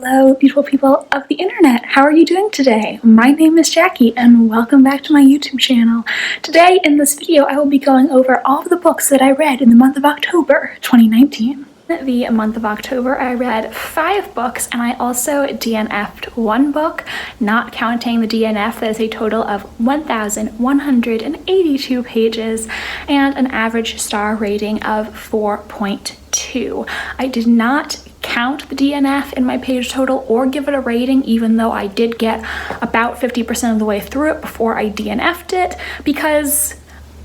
Hello, beautiful people of the internet. How are you doing today? My name is Jackie and welcome back to my YouTube channel. Today in this video, I will be going over all of the books that I read in the month of October 2019. The month of October, I read 5 books and I also DNF'd 1 book, not counting the DNF. That is a total of 1,182 pages and an average star rating of 4.2. I did not count the DNF in my page total or give it a rating, even though I did get about 50% of the way through it before I DNF'd it, because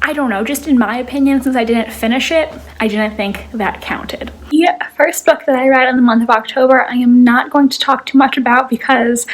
I don't know, just in my opinion, since I didn't finish it, I didn't think that counted. The first book that I read in the month of October, I am not going to talk too much about because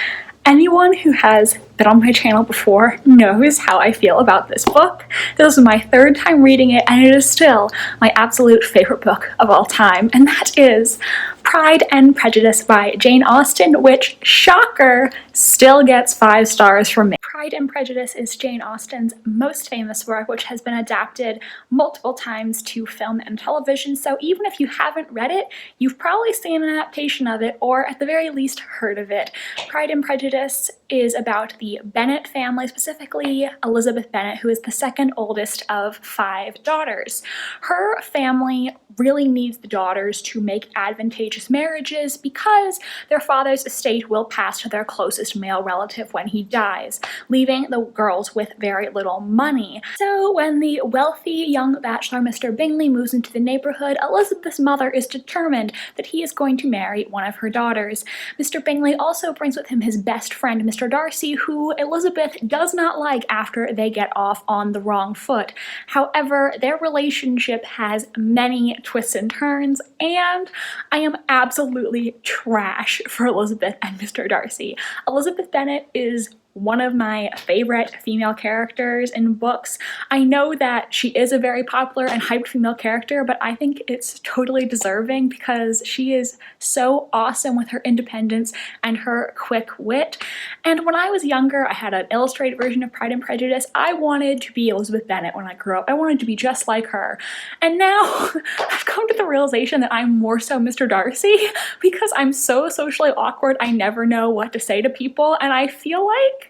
anyone who has been on my channel before knows how I feel about this book. This is my 3rd time reading it, and it is still my absolute favorite book of all time, and that is Pride and Prejudice by Jane Austen, which, shocker, still gets 5 stars from me. Pride and Prejudice is Jane Austen's most famous work, which has been adapted multiple times to film and television, so even if you haven't read it, you've probably seen an adaptation of it, or at the very least heard of it. Pride and Prejudice is about the Bennet family, specifically Elizabeth Bennet, who is the 2nd oldest of 5 daughters. Her family really needs the daughters to make advantageous marriages because their father's estate will pass to their closest male relative when he dies, leaving the girls with very little money. So when the wealthy young bachelor Mr. Bingley moves into the neighborhood, Elizabeth's mother is determined that he is going to marry one of her daughters. Mr. Bingley also brings with him his best friend, Mr. Darcy, who Elizabeth does not like after they get off on the wrong foot. However, their relationship has many twists and turns, and I am absolutely trash for Elizabeth and Mr. Darcy. Elizabeth Bennet is one of my favorite female characters in books. I know that she is a very popular and hyped female character, but I think it's totally deserving because she is so awesome with her independence and her quick wit. And when I was younger, I had an illustrated version of Pride and Prejudice. I wanted to be Elizabeth Bennet when I grew up. I wanted to be just like her. And now I've come to the realization that I'm more so Mr. Darcy because I'm so socially awkward. I never know what to say to people, and I feel like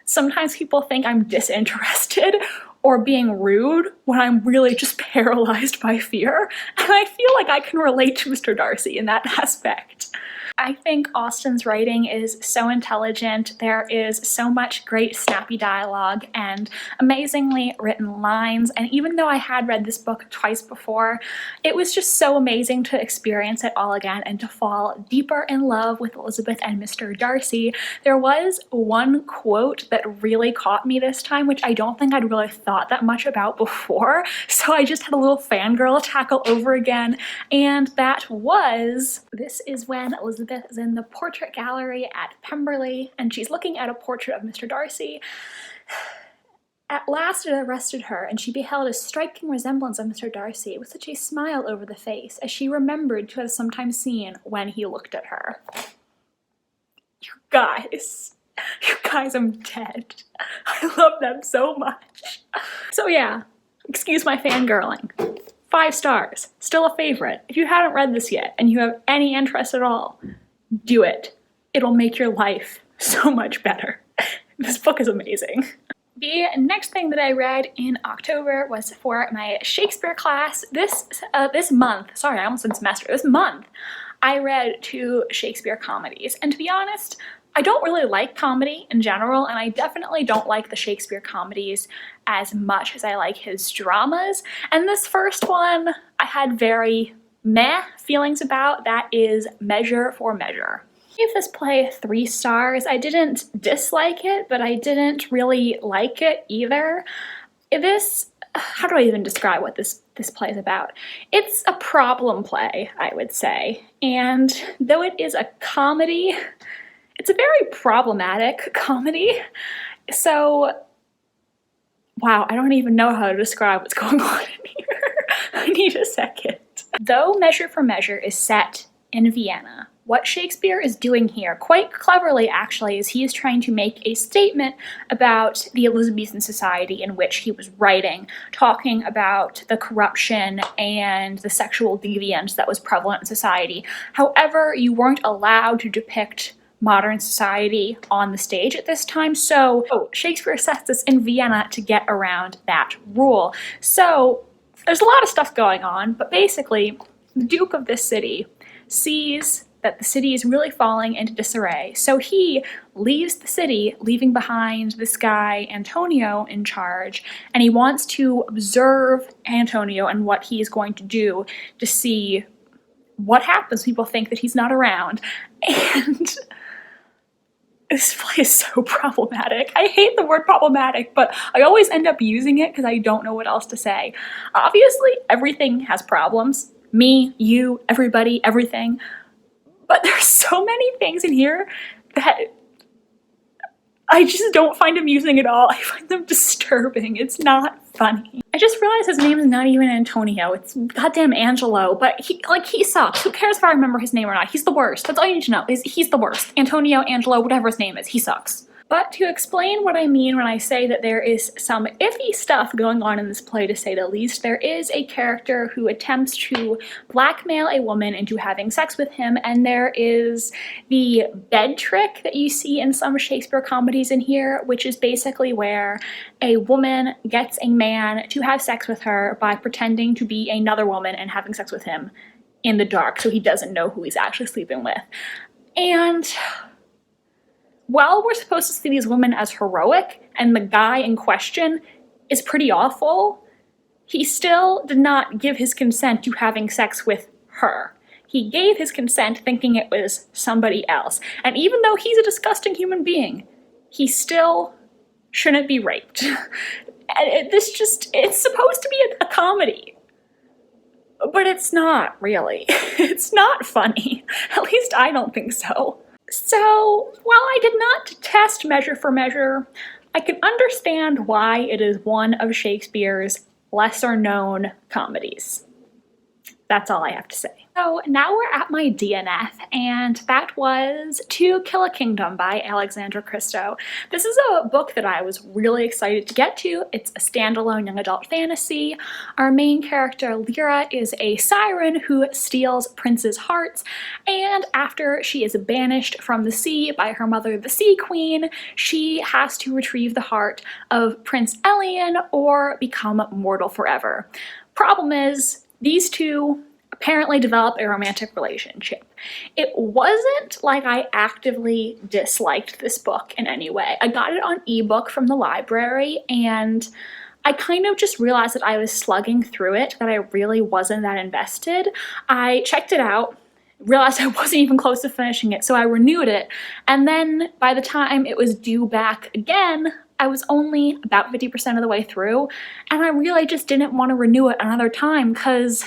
sometimes people think I'm disinterested or being rude when I'm really just paralyzed by fear, and I feel like I can relate to Mr. Darcy in that aspect. I think Austen's writing is so intelligent. There is so much great snappy dialogue and amazingly written lines, and even though I had read this book twice before, it was just so amazing to experience it all again and to fall deeper in love with Elizabeth and Mr. Darcy. There was one quote that really caught me this time, which I don't think I'd really thought that much about before, so I just had a little fangirl attack all over again, and that was, this is when Elizabeth is in the portrait gallery at Pemberley, and she's looking at a portrait of Mr. Darcy. At last it arrested her, and she beheld a striking resemblance of Mr. Darcy, with such a smile over the face, as she remembered to have sometimes seen when he looked at her. You guys, I'm dead. I love them so much. So yeah, excuse my fangirling. 5 stars, still a favorite. If you haven't read this yet and you have any interest at all, do it. It'll make your life so much better. This book is amazing. The next thing that I read in October was for my Shakespeare class. This month, sorry, I almost said semester, this month, I read 2 Shakespeare comedies. And to be honest, I don't really like comedy in general, and I definitely don't like the Shakespeare comedies as much as I like his dramas. And this first one I had very meh feelings about. That is Measure for Measure. I gave this play 3 stars. I didn't dislike it, but I didn't really like it either. How do I even describe what this play is about? It's a problem play, I would say. And though it is a comedy, it's a very problematic comedy. So, wow, I don't even know how to describe what's going on in here. I need a second. Though Measure for Measure is set in Vienna, what Shakespeare is doing here, quite cleverly actually, is he is trying to make a statement about the Elizabethan society in which he was writing, talking about the corruption and the sexual deviance that was prevalent in society. However, you weren't allowed to depict modern society on the stage at this time, so Shakespeare sets this in Vienna to get around that rule. So there's a lot of stuff going on, but basically the Duke of this city sees that the city is really falling into disarray. So he leaves the city, leaving behind this guy, Antonio, in charge, and he wants to observe Antonio and what he is going to do to see what happens. People think that he's not around. And this play is so problematic. I hate the word problematic, but I always end up using it because I don't know what else to say. Obviously, everything has problems. Me, you, everybody, everything. But there's so many things in here that I just don't find amusing at all. I find them disturbing. It's not funny. I just realized his name is not even Antonio. It's goddamn Angelo, but he sucks. Who cares if I remember his name or not? He's the worst. That's all you need to know, is he's the worst. Antonio, Angelo, whatever his name is, he sucks. But to explain what I mean when I say that there is some iffy stuff going on in this play, to say the least, there is a character who attempts to blackmail a woman into having sex with him, and there is the bed trick that you see in some Shakespeare comedies in here, which is basically where a woman gets a man to have sex with her by pretending to be another woman and having sex with him in the dark, so he doesn't know who he's actually sleeping with. And while we're supposed to see these women as heroic, and the guy in question is pretty awful, he still did not give his consent to having sex with her. He gave his consent thinking it was somebody else. And even though he's a disgusting human being, he still shouldn't be raped. It's supposed to be a comedy. But it's not, really. It's not funny. At least I don't think so. So, while I did not detest Measure for Measure, I can understand why it is one of Shakespeare's lesser-known comedies. That's all I have to say. So now we're at my DNF, and that was To Kill a Kingdom by Alexandra Christo. This is a book that I was really excited to get to. It's a standalone young adult fantasy. Our main character, Lyra, is a siren who steals princes' hearts, and after she is banished from the sea by her mother, the Sea Queen, she has to retrieve the heart of Prince Elian or become mortal forever. Problem is, these two apparently develop a romantic relationship. It wasn't like I actively disliked this book in any way. I got it on ebook from the library, and I kind of just realized that I was slugging through it, that I really wasn't that invested. I checked it out, realized I wasn't even close to finishing it, so I renewed it, and then by the time it was due back again, I was only about 50% of the way through, and I really just didn't want to renew it another time because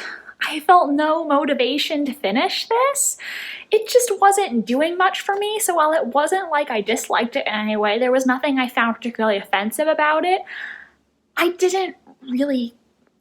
I felt no motivation to finish this. It just wasn't doing much for me, so while it wasn't like I disliked it in any way, there was nothing I found particularly offensive about it, I didn't really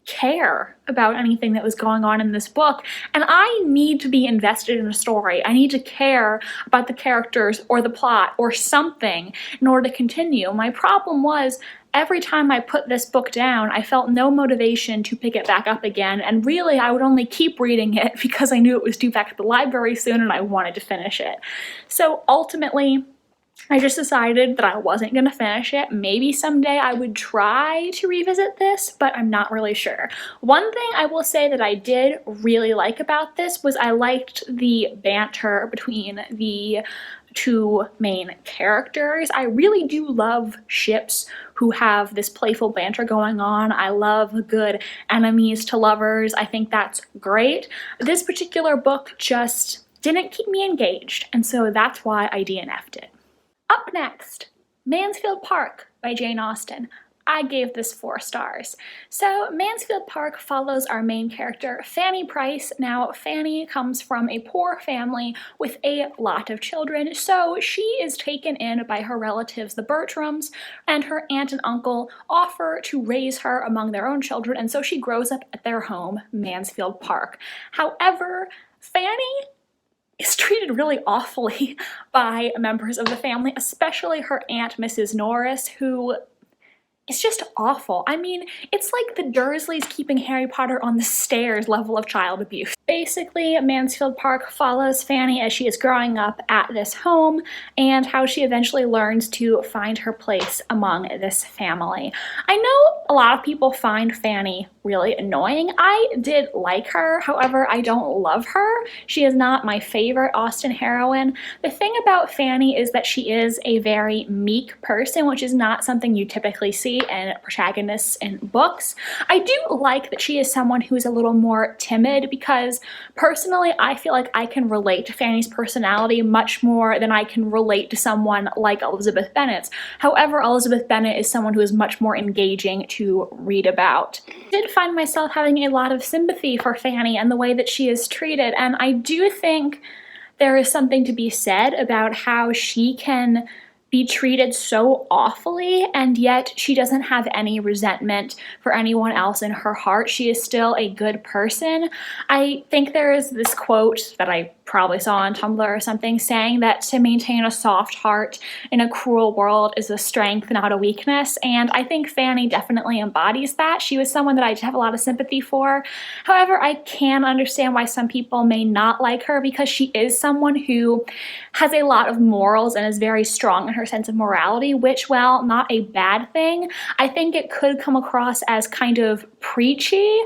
care about anything that was going on in this book, and I need to be invested in a story. I need to care about the characters or the plot or something in order to continue. My problem was, every time I put this book down, I felt no motivation to pick it back up again, and really I would only keep reading it because I knew it was due back at the library soon and I wanted to finish it. So ultimately, I just decided that I wasn't going to finish it. Maybe someday I would try to revisit this, but I'm not really sure. One thing I will say that I did really like about this was I liked the banter between the two main characters. I really do love ships who have this playful banter going on. I love good enemies to lovers. I think that's great. This particular book just didn't keep me engaged, and so that's why I DNF'd it. Up next, Mansfield Park by Jane Austen. I gave this 4 stars. So Mansfield Park follows our main character, Fanny Price. Now, Fanny comes from a poor family with a lot of children, so she is taken in by her relatives, the Bertrams, and her aunt and uncle offer to raise her among their own children, and so she grows up at their home, Mansfield Park. However, Fanny is treated really awfully by members of the family, especially her aunt, Mrs. Norris, who is just awful. I mean, it's like the Dursleys keeping Harry Potter on the stairs level of child abuse. Basically, Mansfield Park follows Fanny as she is growing up at this home and how she eventually learns to find her place among this family. I know a lot of people find Fanny really annoying. I did like her, however, I don't love her. She is not my favorite Austen heroine. The thing about Fanny is that she is a very meek person, which is not something you typically see in protagonists in books. I do like that she is someone who is a little more timid because personally I feel like I can relate to Fanny's personality much more than I can relate to someone like Elizabeth Bennet's. However, Elizabeth Bennet is someone who is much more engaging to read about. I did find myself having a lot of sympathy for Fanny and the way that she is treated, and I do think there is something to be said about how she can be treated so awfully and yet she doesn't have any resentment for anyone else in her heart. She is still a good person. I think there is this quote that I probably saw on Tumblr or something saying that to maintain a soft heart in a cruel world is a strength, not a weakness, and I think Fanny definitely embodies that. She was someone that I have a lot of sympathy for. However, I can understand why some people may not like her because she is someone who has a lot of morals and is very strong in her sense of morality, which, while not a bad thing, I think it could come across as kind of preachy,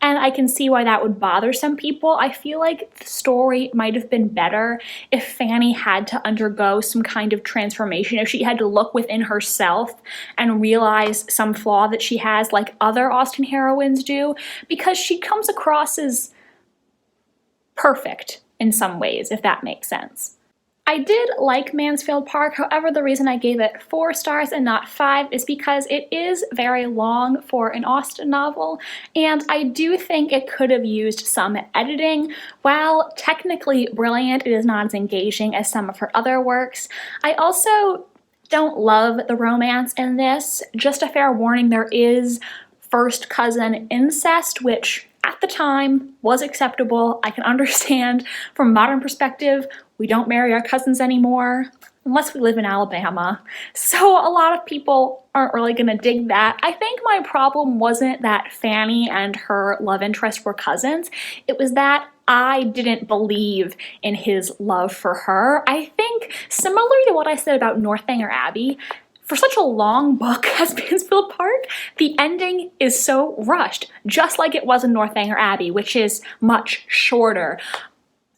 and I can see why that would bother some people. I feel like the story might have been better if Fanny had to undergo some kind of transformation, if she had to look within herself and realize some flaw that she has like other Austen heroines do, because she comes across as perfect in some ways, if that makes sense. I did like Mansfield Park, however, the reason I gave it 4 stars and not 5 is because it is very long for an Austen novel, and I do think it could have used some editing. While technically brilliant, it is not as engaging as some of her other works. I also don't love the romance in this. Just a fair warning, there is first cousin incest, which at the time was acceptable. I can understand from a modern perspective, we don't marry our cousins anymore unless we live in Alabama. So a lot of people aren't really gonna dig that. I think my problem wasn't that Fanny and her love interest were cousins. It was that I didn't believe in his love for her. I think similarly to what I said about Northanger Abbey, for such a long book as Mansfield Park, the ending is so rushed, just like it was in Northanger Abbey, which is much shorter.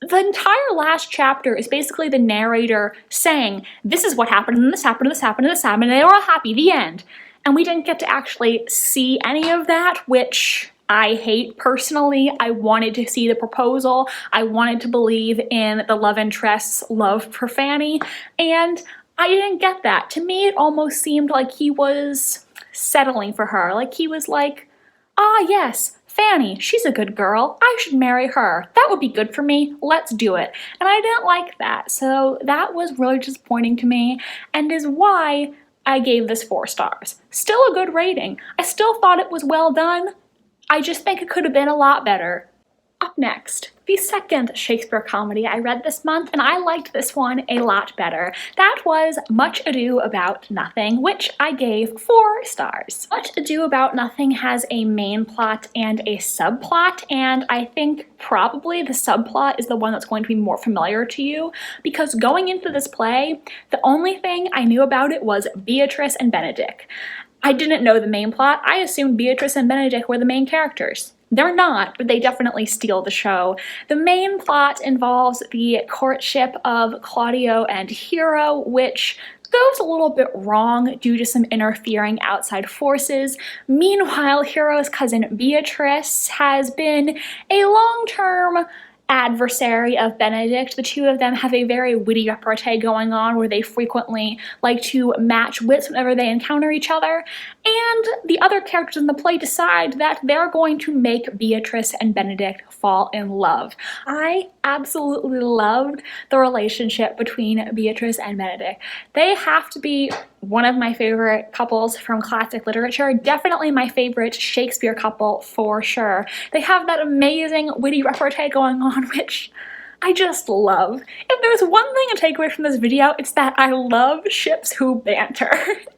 The entire last chapter is basically the narrator saying, this is what happened, and this happened, and this happened, and this happened, and they were all happy, the end. And we didn't get to actually see any of that, which I hate personally. I wanted to see the proposal. I wanted to believe in the love interest's love for Fanny, and I didn't get that. To me, it almost seemed like he was settling for her. Like he was like, ah yes, Fanny, she's a good girl. I should marry her. That would be good for me. Let's do it. And I didn't like that. So that was really disappointing to me and is why I gave this 4 stars. Still a good rating. I still thought it was well done. I just think it could have been a lot better. Up next, the second Shakespeare comedy I read this month, and I liked this one a lot better. That was Much Ado About Nothing, which I gave 4 stars. Much Ado About Nothing has a main plot and a subplot, and I think probably the subplot is the one that's going to be more familiar to you, because going into this play, the only thing I knew about it was Beatrice and Benedick. I didn't know the main plot. I assumed Beatrice and Benedick were the main characters. They're not, but they definitely steal the show. The main plot involves the courtship of Claudio and Hero, which goes a little bit wrong due to some interfering outside forces. Meanwhile, Hero's cousin Beatrice has been a long-term adversary of Benedict. The two of them have a very witty repartee going on where they frequently like to match wits whenever they encounter each other, and the other characters in the play decide that they're going to make Beatrice and Benedict fall in love. I absolutely loved the relationship between Beatrice and Benedict. They have to be one of my favorite couples from classic literature, definitely my favorite Shakespeare couple for sure. They have that amazing witty repartee going on, which I just love. If there's one thing to take away from this video, it's that I love ships who banter.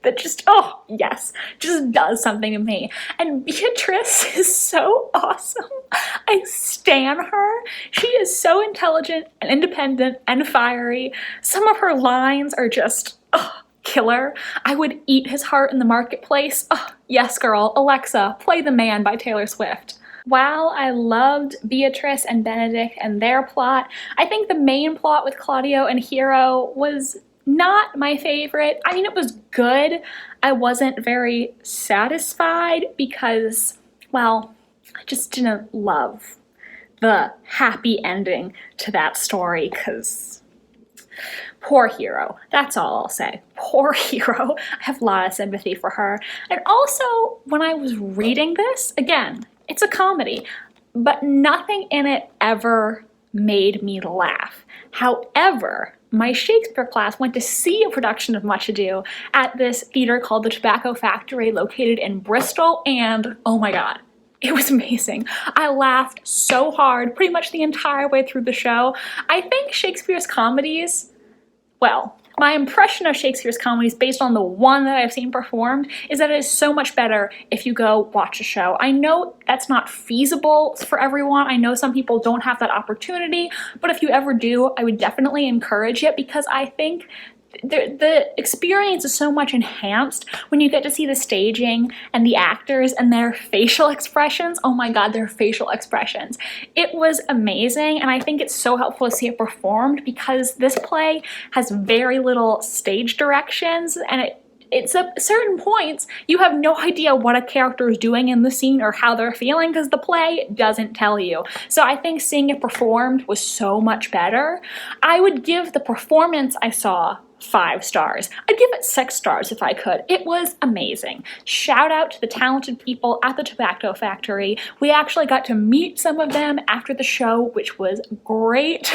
That just, oh yes, just does something to me. And Beatrice is so awesome. I stan her. She is so intelligent and independent and fiery. Some of her lines are just, oh, killer. I would eat his heart in the marketplace. Oh, yes girl, Alexa, play The Man by Taylor Swift. While I loved Beatrice and Benedict and their plot, I think the main plot with Claudio and Hero was not my favorite. I mean, it was good. I wasn't very satisfied because, well, I just didn't love the happy ending to that story because poor Hero. That's all I'll say. Poor Hero. I have a lot of sympathy for her. And also, when I was reading this, again, it's a comedy, but nothing in it ever made me laugh. However, my Shakespeare class went to see a production of Much Ado at this theater called the Tobacco Factory located in Bristol, and oh my god, it was amazing. I laughed so hard pretty much the entire way through the show. I think Shakespeare's comedies, well, my impression of Shakespeare's comedies based on the one that I've seen performed is that it is so much better if you go watch a show. I know that's not feasible for everyone. I know some people don't have that opportunity, but if you ever do, I would definitely encourage it because I think the experience is so much enhanced when you get to see the staging and the actors and their facial expressions. Oh my god, their facial expressions. It was amazing, and I think it's so helpful to see it performed because this play has very little stage directions, and it's at certain points you have no idea what a character is doing in the scene or how they're feeling because the play doesn't tell you. So I think seeing it performed was so much better. I would give the performance I saw 5 stars. I'd give it 6 stars if I could. It was amazing. Shout out to the talented people at the Tobacco Factory. We actually got to meet some of them after the show, which was great.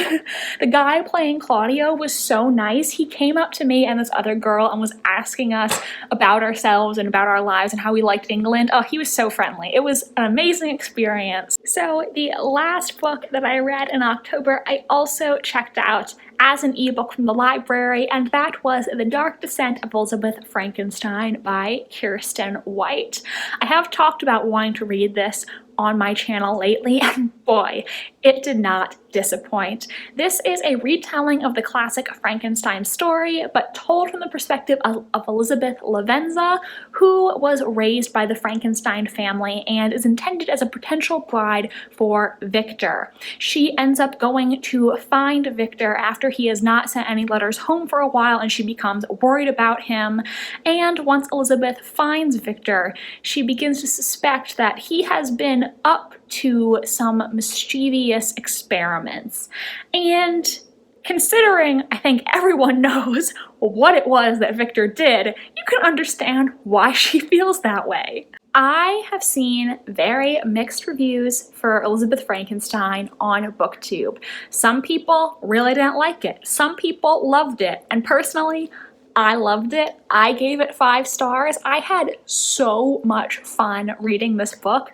The guy playing Claudio was so nice. He came up to me and this other girl and was asking us about ourselves and about our lives and how we liked England. Oh, he was so friendly. It was an amazing experience. So the last book that I read in October, I also checked out as an ebook from the library, and that was The Dark Descent of Elizabeth Frankenstein by Kirsten White. I have talked about wanting to read this on my channel lately, and boy, it did not disappoint. This is a retelling of the classic Frankenstein story, but told from the perspective of Elizabeth Lavenza, who was raised by the Frankenstein family and is intended as a potential bride for Victor. She ends up going to find Victor after he has not sent any letters home for a while, and she becomes worried about him. And once Elizabeth finds Victor, she begins to suspect that he has been up to some mischievous experiments. And considering I think everyone knows what it was that Victor did, you can understand why she feels that way. I have seen very mixed reviews for Elizabeth Frankenstein on BookTube. Some people really didn't like it. Some people loved it. And personally, I loved it. I gave it 5 stars. I had so much fun reading this book.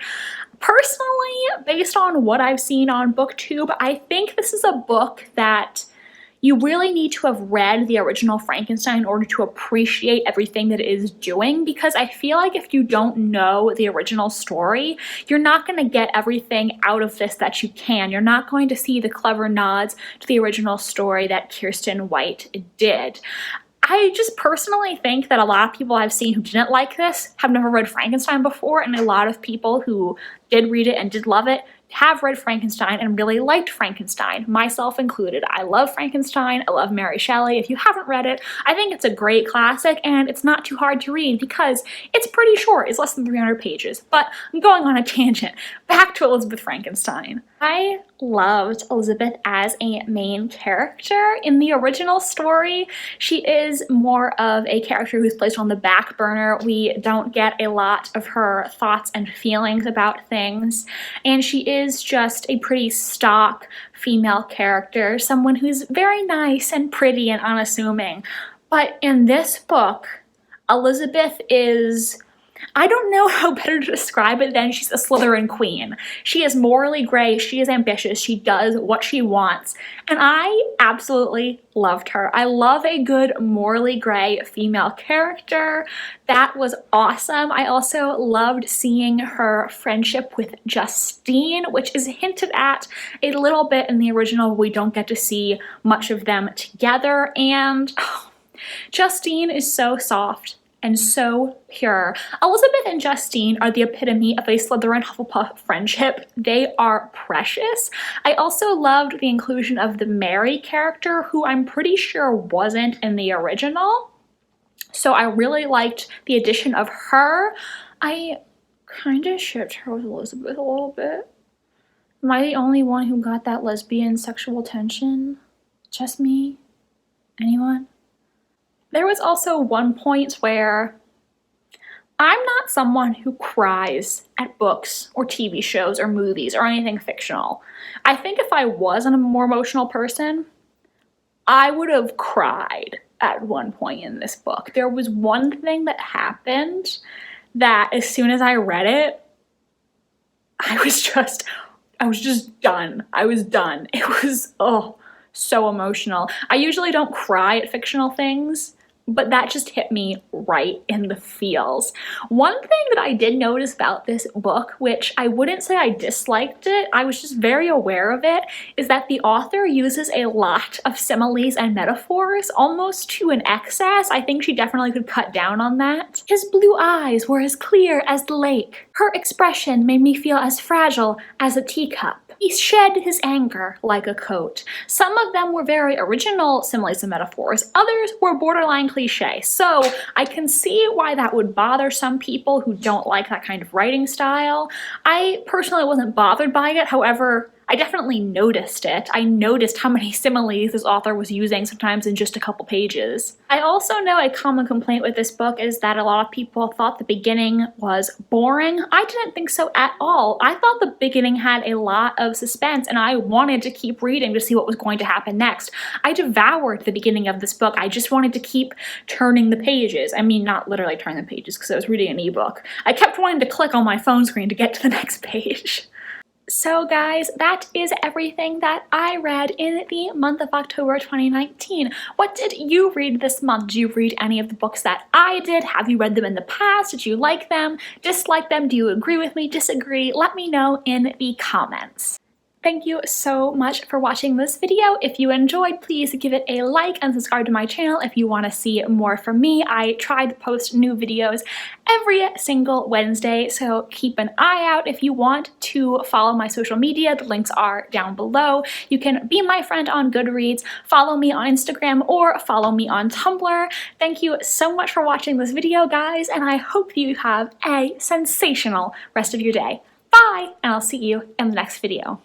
Personally, based on what I've seen on BookTube, I think this is a book that you really need to have read the original Frankenstein in order to appreciate everything that it is doing, because I feel like if you don't know the original story, you're not going to get everything out of this that you can. You're not going to see the clever nods to the original story that Kirsten White did. I just personally think that a lot of people I've seen who didn't like this have never read Frankenstein before, and a lot of people who did read it and did love it have read Frankenstein and really liked Frankenstein, myself included. I love Frankenstein, I love Mary Shelley. If you haven't read it, I think it's a great classic, and it's not too hard to read because it's pretty short. It's less than 300 pages, but I'm going on a tangent. Back to Elizabeth Frankenstein. I loved Elizabeth as a main character. In the original story, she is more of a character who's placed on the back burner. We don't get a lot of her thoughts and feelings about things, and she is just a pretty stock female character, someone who's very nice and pretty and unassuming. But in this book, Elizabeth is I don't know how better to describe it than she's a Slytherin queen. She is morally gray, she is ambitious, she does what she wants, and I absolutely loved her. I love a good morally gray female character. That was awesome. I also loved seeing her friendship with Justine, which is hinted at a little bit in the original. We don't get to see much of them together, and Justine is so soft and so pure. Elizabeth and Justine are the epitome of a Slytherin Hufflepuff friendship. They are precious. I also loved the inclusion of the Mary character, who I'm pretty sure wasn't in the original. So I really liked the addition of her. I kind of shipped her with Elizabeth a little bit. Am I the only one who got that lesbian sexual tension? Just me? Anyone? There was also one point where I'm not someone who cries at books or TV shows or movies or anything fictional. I think if I was a more emotional person, I would have cried at one point in this book. There was one thing that happened that as soon as I read it, I was just done. I was done. It was, so emotional. I usually don't cry at fictional things, but that just hit me right in the feels. One thing that I did notice about this book, which I wouldn't say I disliked it, I was just very aware of it, is that the author uses a lot of similes and metaphors, almost to an excess. I think she definitely could cut down on that. His blue eyes were as clear as the lake. Her expression made me feel as fragile as a teacup. He shed his anger like a coat. Some of them were very original similes and metaphors, others were borderline cliche. So I can see why that would bother some people who don't like that kind of writing style. I personally wasn't bothered by it, however, I definitely noticed it. I noticed how many similes this author was using, sometimes in just a couple pages. I also know a common complaint with this book is that a lot of people thought the beginning was boring. I didn't think so at all. I thought the beginning had a lot of suspense and I wanted to keep reading to see what was going to happen next. I devoured the beginning of this book. I just wanted to keep turning the pages. I mean, not literally turning the pages because I was reading an ebook. I kept wanting to click on my phone screen to get to the next page. So guys, that is everything that I read in the month of October 2019. What did you read this month? Did you read any of the books that I did? Have you read them in the past? Did you like them? Dislike them? Do you agree with me? Disagree? Let me know in the comments. Thank you so much for watching this video. If you enjoyed, please give it a like and subscribe to my channel if you want to see more from me. I try to post new videos every single Wednesday, so keep an eye out. If you want to follow my social media, the links are down below. You can be my friend on Goodreads, follow me on Instagram, or follow me on Tumblr. Thank you so much for watching this video, guys, and I hope you have a sensational rest of your day. Bye, and I'll see you in the next video.